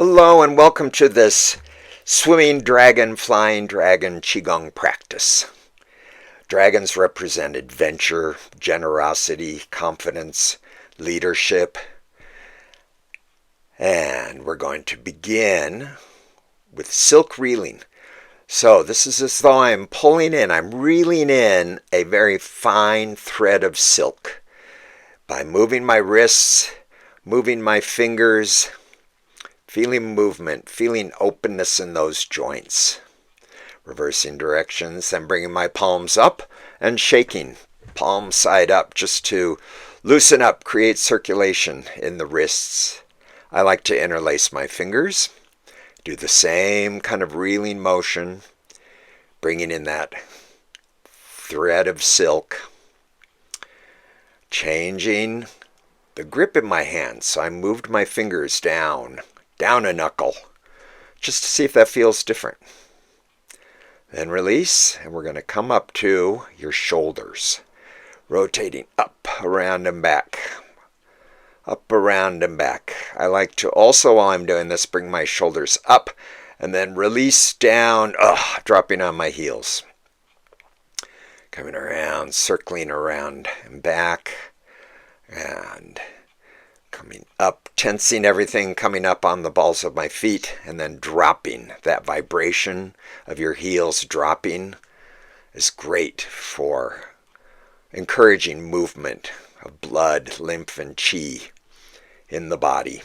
Hello and welcome to this swimming dragon, flying dragon Qigong practice. Dragons represent adventure, generosity, confidence, leadership. And we're going to begin with silk reeling. So this is as though I'm reeling in a very fine thread of silk by moving my wrists, moving my fingers, feeling movement, feeling openness in those joints. Reversing directions, then bringing my palms up and shaking, palm side up, just to loosen up, create circulation in the wrists. I like to interlace my fingers, do the same kind of reeling motion, bringing in that thread of silk, changing the grip in my hands. So I moved my fingers down a knuckle, just to see if that feels different. Then release, and we're going to come up to your shoulders, rotating up, around, and back. Up, around, and back. I like to also, while I'm doing this, bring my shoulders up, and then release down, dropping on my heels. Coming around, circling around and back, and coming up, tensing everything, coming up on the balls of my feet, and then dropping. That vibration of your heels dropping is great for encouraging movement of blood, lymph, and qi in the body.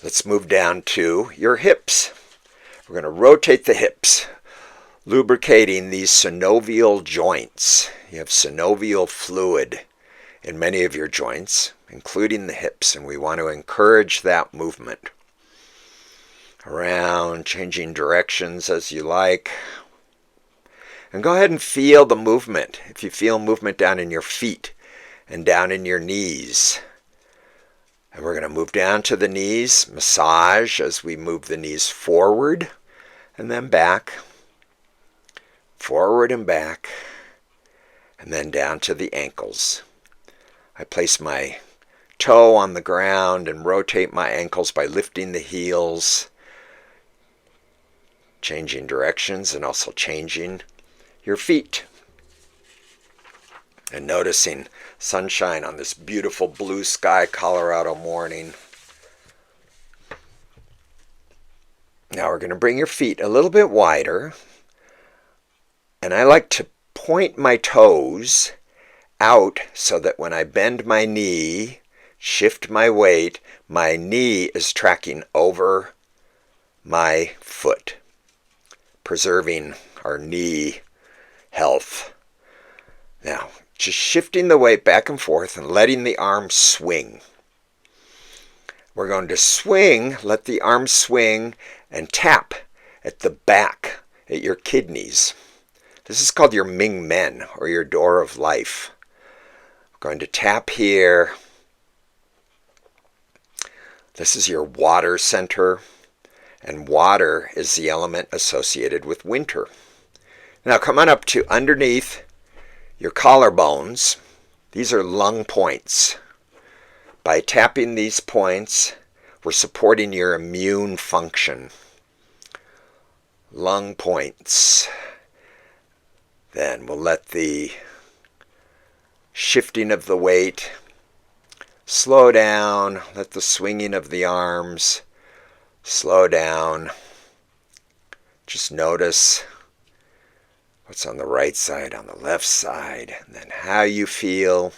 Let's move down to your hips. We're going to rotate the hips, lubricating these synovial joints. You have synovial fluid in many of your joints, including the hips, and we want to encourage that movement. Around, changing directions as you like. And go ahead and feel the movement. If you feel movement down in your feet and down in your knees. And we're going to move down to the knees, massage as we move the knees forward and then back. Forward and back. And then down to the ankles. I place my toe on the ground and rotate my ankles by lifting the heels, changing directions and also changing your feet. And noticing sunshine on this beautiful blue sky Colorado morning. Now we're going to bring your feet a little bit wider. And I like to point my toes out so that when I bend my knee, shift my weight, my knee is tracking over my foot, preserving our knee health. Now, just shifting the weight back and forth and letting the arm swing. We're going to swing, let the arm swing, and tap at the back, at your kidneys. This is called your Ming Men, or your door of life. Going to tap here. This is your water center, and water is the element associated with winter. Now come on up to underneath your collarbones. These are lung points. By tapping these points, we're supporting your immune function. Lung points. Then we'll let the shifting of the weight slow down. Let the swinging of the arms slow down. Just notice what's on the right side, on the left side, and then how you feel.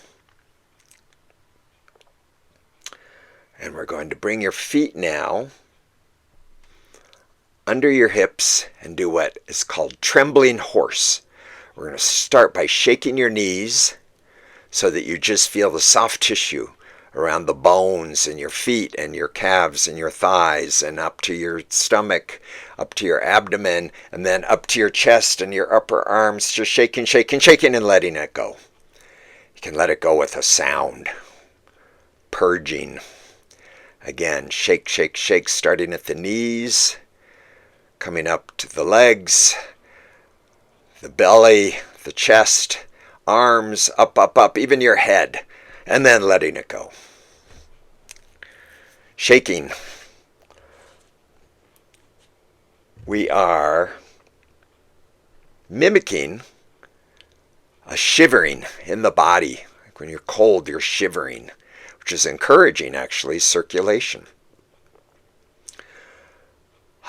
And we're going to bring your feet now under your hips and do what is called trembling horse. We're going to start by shaking your knees so that you just feel the soft tissue around the bones in your feet and your calves and your thighs and up to your stomach, up to your abdomen, and then up to your chest and your upper arms, just shaking, shaking, shaking, and letting it go. You can let it go with a sound. Purging. Again, shake, shake, shake, starting at the knees, coming up to the legs, the belly, the chest, arms, up, up, up, even your head, and then letting it go. Shaking. We are mimicking a shivering in the body. Like when you're cold, you're shivering, which is encouraging, actually, circulation.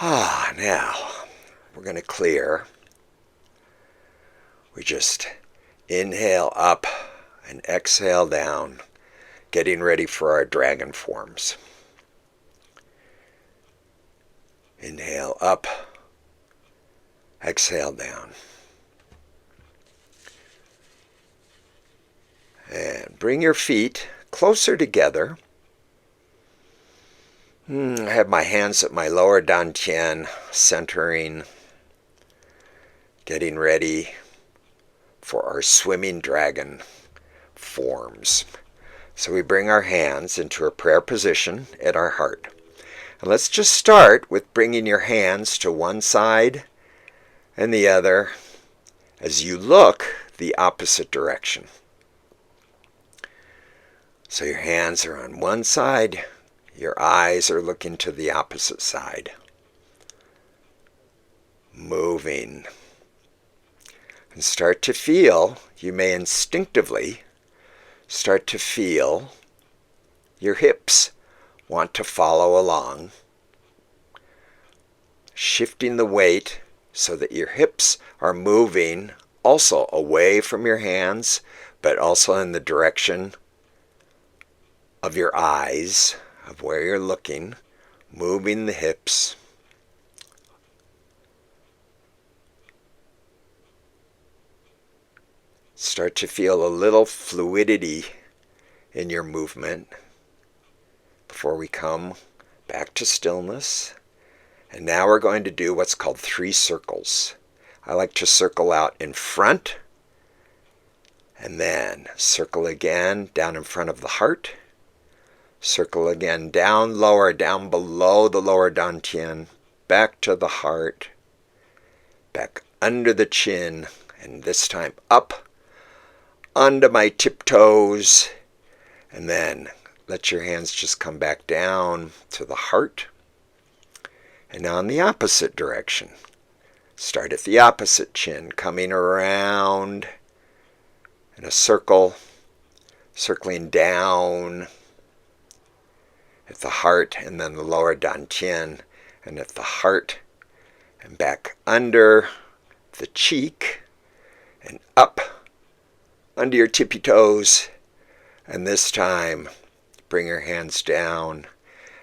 Now we're going to clear. We just inhale up and exhale down, getting ready for our dragon forms. Inhale up, exhale down. And bring your feet closer together. I have my hands at my lower dantian, centering, getting ready for our swimming dragon forms. So we bring our hands into a prayer position at our heart. And let's just start with bringing your hands to one side and the other as you look the opposite direction. So your hands are on one side, your eyes are looking to the opposite side. Moving. And start to feel, you may instinctively start to feel your hips want to follow along. Shifting the weight so that your hips are moving also away from your hands, but also in the direction of your eyes, of where you're looking, moving the hips. Start to feel a little fluidity in your movement before we come back to stillness. And now we're going to do what's called 3 circles. I like to circle out in front, and then circle again down in front of the heart. Circle again down lower, down below the lower dantian, back to the heart, back under the chin, and this time up onto my tiptoes, and then let your hands just come back down to the heart. And now in the opposite direction. Start at the opposite chin, coming around in a circle, circling down at the heart, and then the lower dantian, and at the heart, and back under the cheek, and up under your tippy toes. And this time, bring your hands down.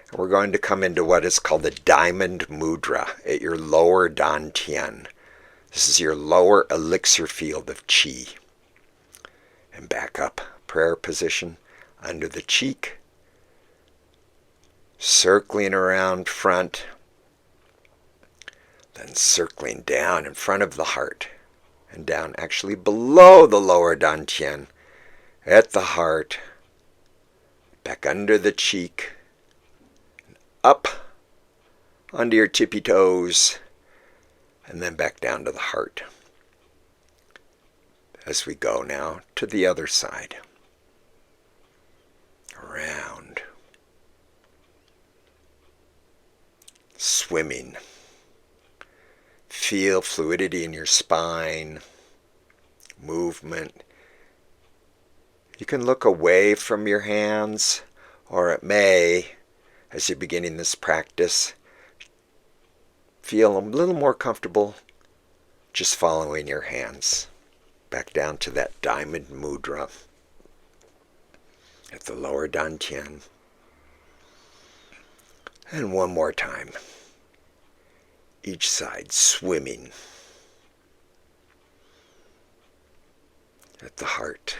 And we're going to come into what is called the diamond mudra at your lower dantian. This is your lower elixir field of chi. And back up, prayer position, under the cheek, circling around front, then circling down in front of the heart, and down actually below the lower dantian, at the heart, back under the cheek, up onto your tippy toes, and then back down to the heart. As we go now to the other side. Around. Swimming. Feel fluidity in your spine, movement. You can look away from your hands, or it may, as you're beginning this practice, feel a little more comfortable just following your hands. Back down to that diamond mudra at the lower dantian. And one more time. Each side swimming at the heart,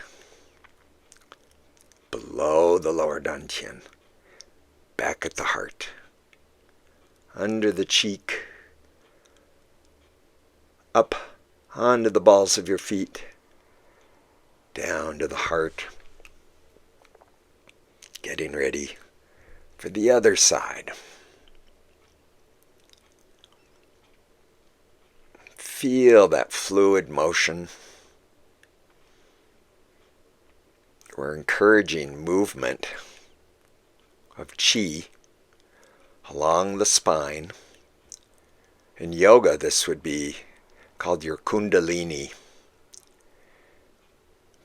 below the lower dantian, back at the heart, under the cheek, up onto the balls of your feet, down to the heart, getting ready for the other side. Feel that fluid motion. We're encouraging movement of chi along the spine. In yoga, this would be called your Kundalini.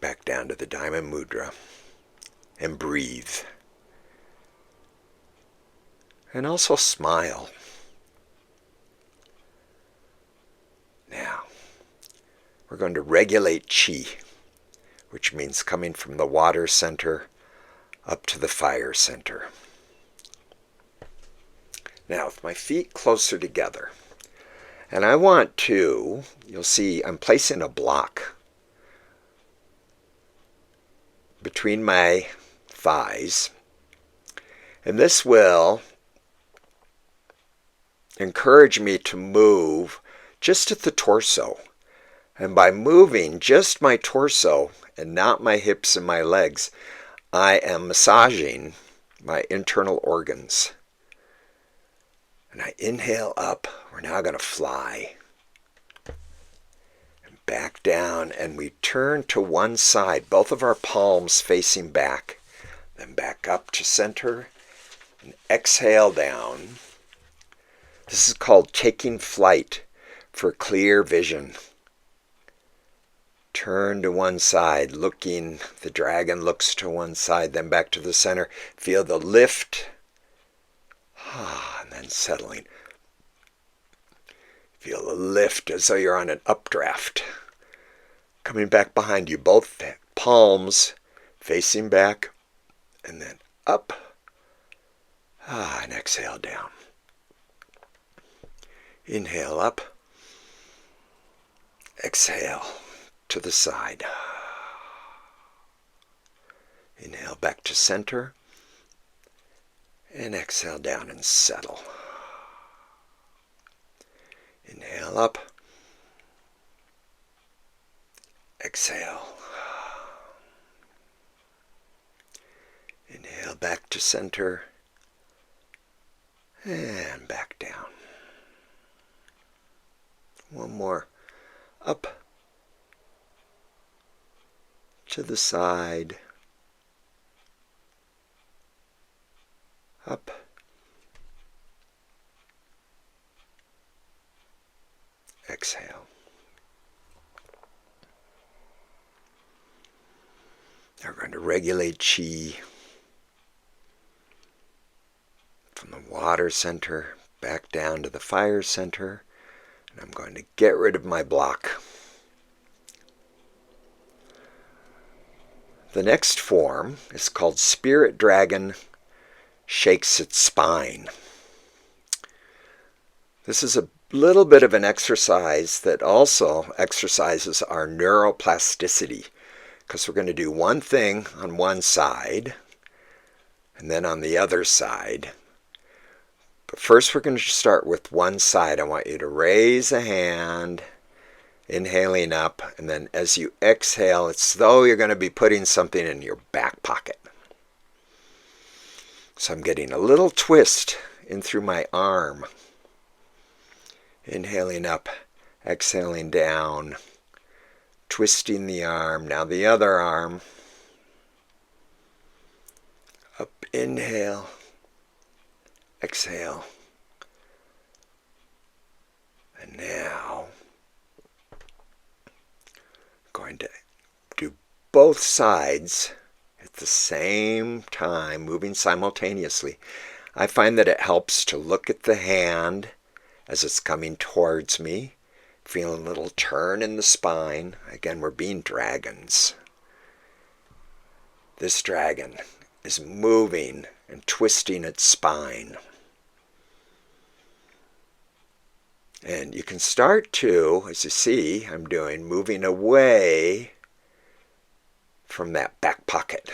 Back down to the Diamond Mudra. And breathe. And also smile. Now, we're going to regulate chi, which means coming from the water center up to the fire center. Now, with my feet closer together, and I want to, you'll see I'm placing a block between my thighs, and this will encourage me to move just at the torso. And by moving just my torso and not my hips and my legs, I am massaging my internal organs. And I inhale up. We're now going to fly. And back down, and we turn to one side, both of our palms facing back. Then back up to center and exhale down. This is called taking flight for clear vision. Turn to one side, looking, the dragon looks to one side, then back to the center. Feel the lift, and then settling. Feel the lift as though you're on an updraft. Coming back behind you, both palms facing back, and then up, and exhale down. Inhale up, exhale to the side. Inhale back to center, and exhale down and settle. Inhale up, exhale. Inhale back to center, and back down. One more. Up to the side. Up. Exhale. Now we're going to regulate chi from the water center back down to the fire center. And I'm going to get rid of my block. The next form is called Spirit Dragon Shakes Its Spine. This is a little bit of an exercise that also exercises our neuroplasticity, because we're going to do one thing on one side and then on the other side. But first we're going to start with one side. I want you to raise a hand, inhaling up, and then as you exhale, it's as though you're going to be putting something in your back pocket. So I'm getting a little twist in through my arm. Inhaling up, exhaling down, twisting the arm. Now the other arm. Up, inhale, exhale. And now, going to do both sides at the same time, moving simultaneously. I find that it helps to look at the hand as it's coming towards me, feeling a little turn in the spine. Again, we're being dragons. This dragon is moving and twisting its spine. And you can start to, as you see, I'm doing, moving away from that back pocket.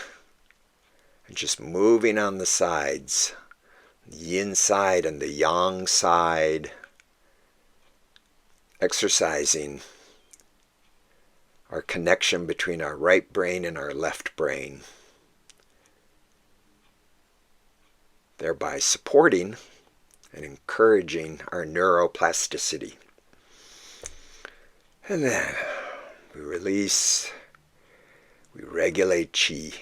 And just moving on the sides, the yin side and the yang side, exercising our connection between our right brain and our left brain, thereby supporting and encouraging our neuroplasticity. And then we release, we regulate chi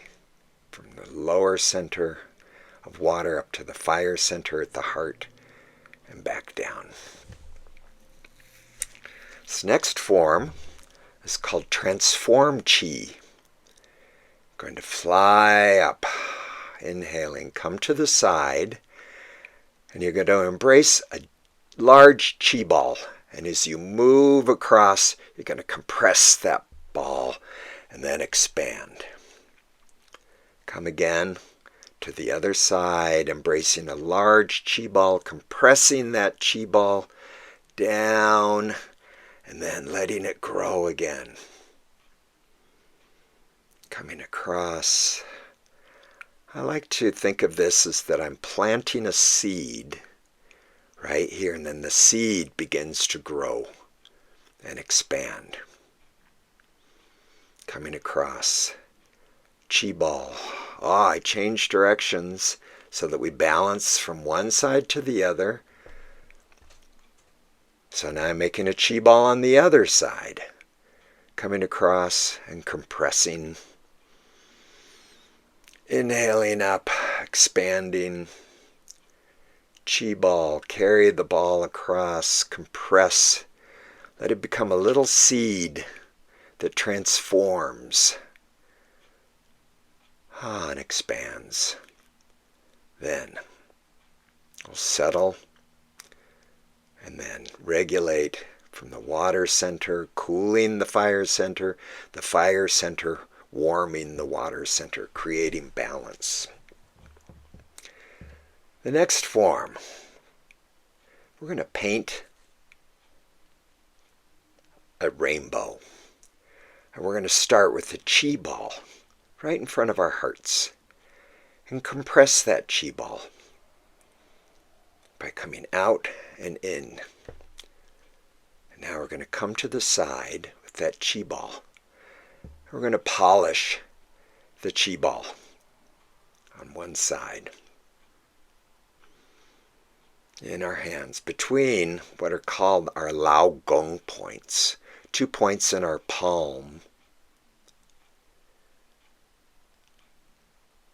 from the lower center of water up to the fire center at the heart and back down. This next form is called transform chi. Going to fly up, inhaling, come to the side, and you're going to embrace a large chi ball. And as you move across, you're going to compress that ball and then expand. Come again to the other side, embracing a large chi ball, compressing that chi ball down, and then letting it grow again. Coming across. I like to think of this as that I'm planting a seed right here, and then the seed begins to grow and expand. Coming across. Chi ball. I change directions so that we balance from one side to the other. So now I'm making a chi ball on the other side. Coming across and compressing. Inhaling up, expanding. Chi ball, carry the ball across, compress. Let it become a little seed that transforms and expands. Then we'll settle and then regulate from the water center, cooling the fire center warming the water center, creating balance. The next form, we're going to paint a rainbow. And we're going to start with the chi ball right in front of our hearts and compress that chi ball by coming out and in. And now we're going to come to the side with that chi ball. We're going to polish the chi ball on one side in our hands between what are called our Lao Gong points, 2 points in our palm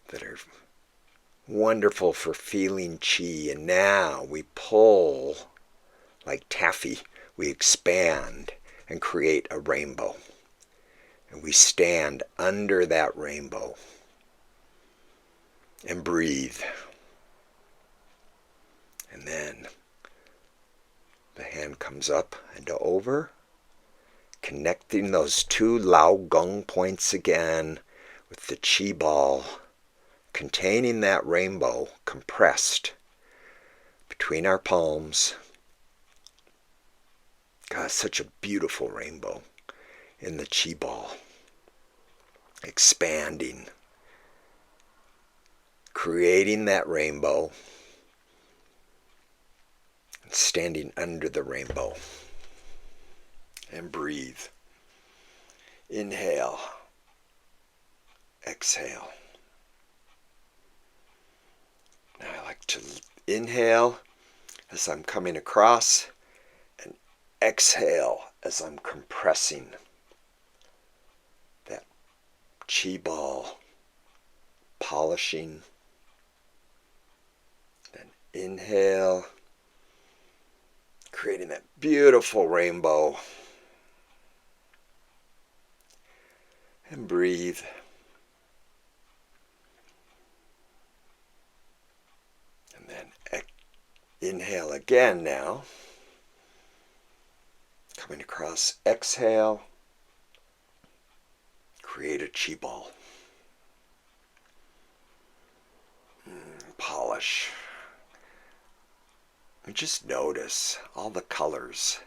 that are wonderful for feeling chi. And now we pull like taffy, we expand and create a rainbow. And we stand under that rainbow and breathe. And then the hand comes up and over, connecting those 2 Lao Gong points again with the chi ball, containing that rainbow compressed between our palms. God, such a beautiful rainbow in the chi ball, expanding, creating that rainbow, and standing under the rainbow. And breathe. Inhale. Exhale. Now I like to inhale as I'm coming across and exhale as I'm compressing that chi ball, polishing. Then inhale, creating that beautiful rainbow. And breathe. And then inhale again now. Coming across, exhale. Create a chi ball. Polish. And just notice all the colors.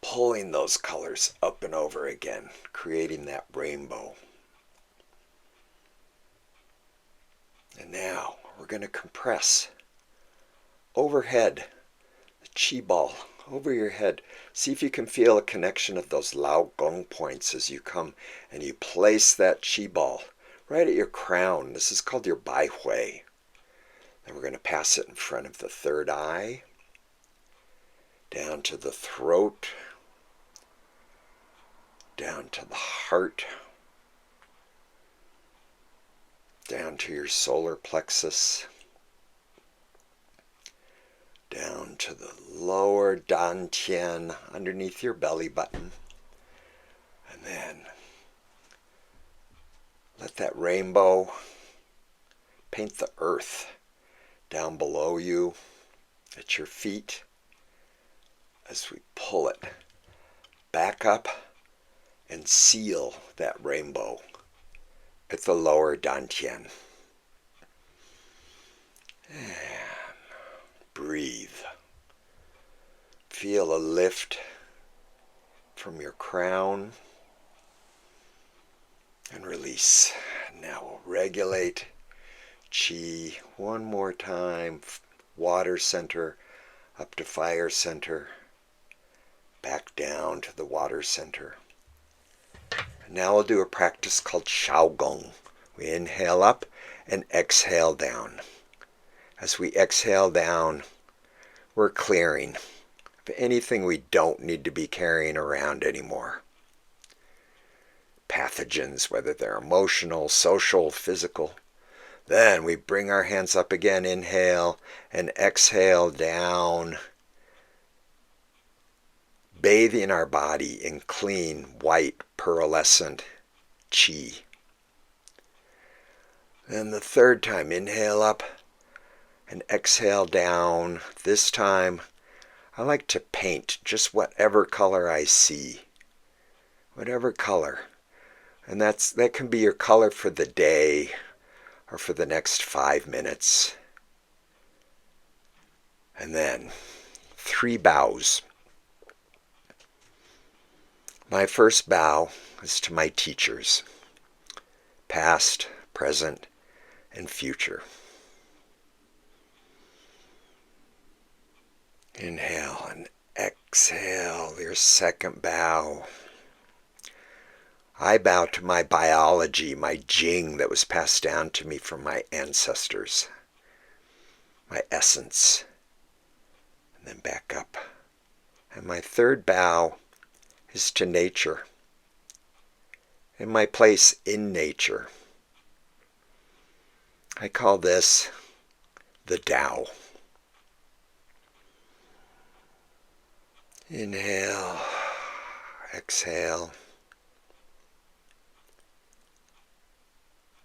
Pulling those colors up and over again, creating that rainbow. And now we're going to compress overhead, the chi ball over your head. See if you can feel a connection of those Lao Gong points as you come and you place that chi ball right at your crown. This is called your Bai Hui. Then we're going to pass it in front of the third eye, down to the throat, down to the heart, down to your solar plexus, down to the lower dantian underneath your belly button, and then let that rainbow paint the earth down below you at your feet as we pull it back up and seal that rainbow at the lower dantian. And breathe. Feel a lift from your crown and release. Now we'll regulate chi one more time. Water center up to fire center, back down to the water center. And now we'll do a practice called Shaogong. We inhale up and exhale down. As we exhale down, we're clearing of anything we don't need to be carrying around anymore. Pathogens, whether they're emotional, social, physical. Then we bring our hands up again, inhale and exhale down, bathing our body in clean, white, pearlescent chi. Then the third time, inhale up and exhale down. This time, I like to paint just whatever color I see. Whatever color. And that can be your color for the day or for the next 5 minutes. And then 3 bows. My first bow is to my teachers, past, present, and future. Inhale and exhale your second bow. I bow to my biology, my Jing that was passed down to me from my ancestors, my essence, and then back up. And my third bow is to nature, and my place in nature. I call this the Tao. Inhale, exhale,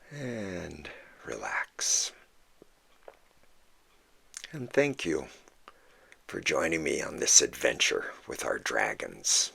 and relax. And thank you for joining me on this adventure with our dragons.